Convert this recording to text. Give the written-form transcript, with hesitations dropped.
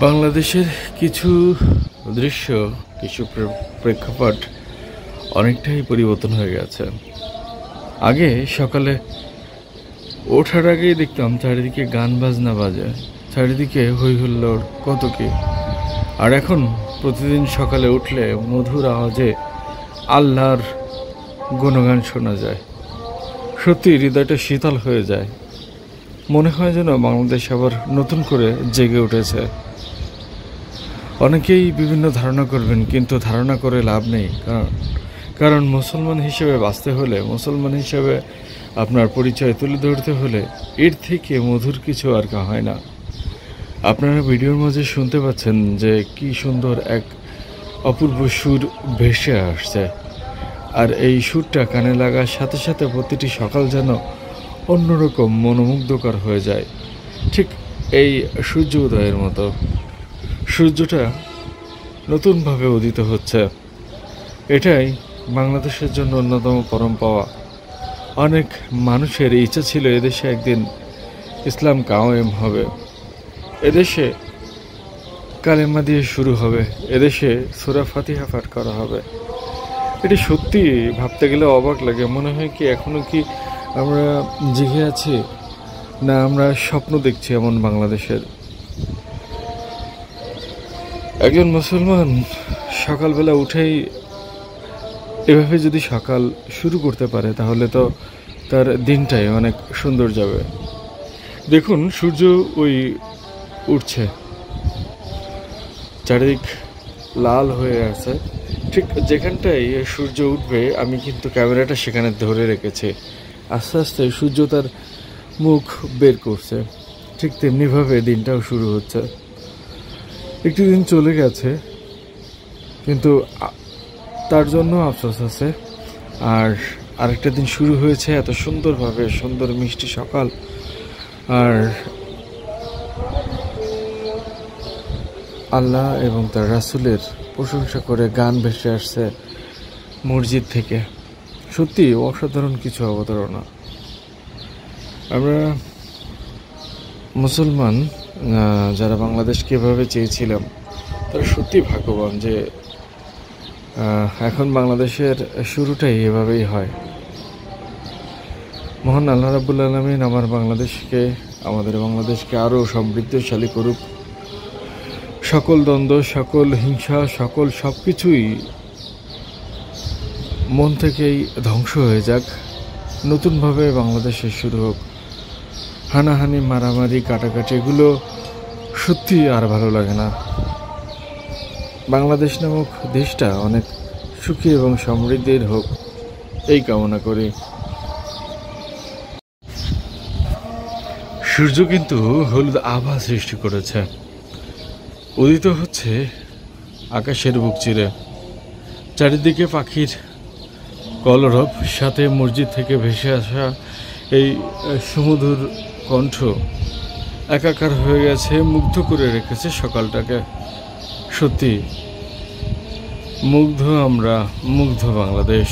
বাংলাদেশের কিছু দৃশ্য, কিছু প্রেক্ষাপট অনেকটাই পরিবর্তন হয়ে গেছে। আগে সকালে ওঠার আগেই দেখতাম চারিদিকে গান বাজনা বাজে, চারিদিকে হই হুল্লোড় কত কি। আর এখন প্রতিদিন সকালে উঠলে মধুর আওয়াজে আল্লাহর গুণগান শোনা যায়। সত্যি হৃদয়টা শীতল হয়ে যায়। মনে হয় যেন বাংলাদেশ আবার নতুন করে জেগে উঠেছে। অনেকেই বিভিন্ন ধারণা করবেন, কিন্তু ধারণা করে লাভ নেই। কারণ মুসলমান হিসেবে বাঁচতে হলে, মুসলমান হিসেবে আপনার পরিচয় তুলে ধরতে হলে এর থেকে মধুর কিছু আর হয় না। আপনারা ভিডিওর মাঝে শুনতে পাচ্ছেন যে কি সুন্দর এক অপূর্ব সুর ভেসে আসছে। আর এই সুরটা কানে লাগার সাথে সাথে প্রতিটি সকাল যেন অন্যরকম মনোমুগ্ধকর হয়ে যায়, ঠিক এই সূর্য উদয়ের মতো। সূর্যটা নতুনভাবে উদিত হচ্ছে, এটাই বাংলাদেশের জন্য অন্যতম পরম পাওয়া। অনেক মানুষের ইচ্ছা ছিল এদেশে একদিন ইসলাম কায়েম হবে, এদেশে কালেমা দিয়ে শুরু হবে, এদেশে সূরা ফাতিহা পাঠ করা হবে। এটি সত্যি ভাবতে গেলে অবাক লাগে। মনে হয় কি এখনো কি আমরা জেগে আছি, না আমরা স্বপ্ন দেখছি এমন বাংলাদেশের। একজন মুসলমান সকালবেলা উঠেই এভাবে যদি সকাল শুরু করতে পারে তাহলে তো তার দিনটাই অনেক সুন্দর যাবে। দেখুন সূর্য ওই উঠছে, চারিদিক লাল হয়ে আছে। ঠিক যেখানটায় সূর্য উঠবে আমি কিন্তু ক্যামেরাটা সেখানে ধরে রেখেছি। আস্তে আস্তে সূর্য তার মুখ বের করছে, ঠিক তেমনিভাবে দিনটাও শুরু হচ্ছে। একটি দিন চলে গেছে, কিন্তু তার জন্য আফসোস আছে। আর আরেকটা দিন শুরু হয়েছে এত সুন্দরভাবে, সুন্দর মিষ্টি সকাল। আর আল্লাহ এবং তার রাসূলের প্রশংসা করে গান ভেসে আসছে মসজিদ থেকে। সত্যি অসাধারণ কিছু অবতারণা। আমরা মুসলমান যারা বাংলাদেশকে এভাবে চেয়েছিলাম তারা সত্যি ভাগ্যবান যে এখন বাংলাদেশের শুরুটাই এভাবেই হয়। মহান আল্লাহ রাব্বুল আলামিন আমাদের বাংলাদেশকে আরও সমৃদ্ধশালী করুক। সকল দ্বন্দ্ব, সকল হিংসা, সব কিছুই মন থেকেই ধ্বংস হয়ে যাক। নতুনভাবে বাংলাদেশের শুরু হোক। হানাহানি, মারামারি, কাটাকাটি এগুলো সত্যি আর ভালো লাগে না। বাংলাদেশ নামক দেশটা অনেক সুখী এবং সমৃদ্ধির হোক, এই কামনা করি। সূর্য কিন্তু হলুদ আভা সৃষ্টি করেছে, উদিত হচ্ছে আকাশের বুক চিরে। চারিদিকে পাখির কলরব, সাথে মসজিদ থেকে ভেসে আসা এই সুমধুর কণ্ঠ একাকার হয়ে গেছে, মুগ্ধ করে রেখেছে সকালটাকে। সত্যি মুগ্ধ আমরা, মুগ্ধ বাংলাদেশ।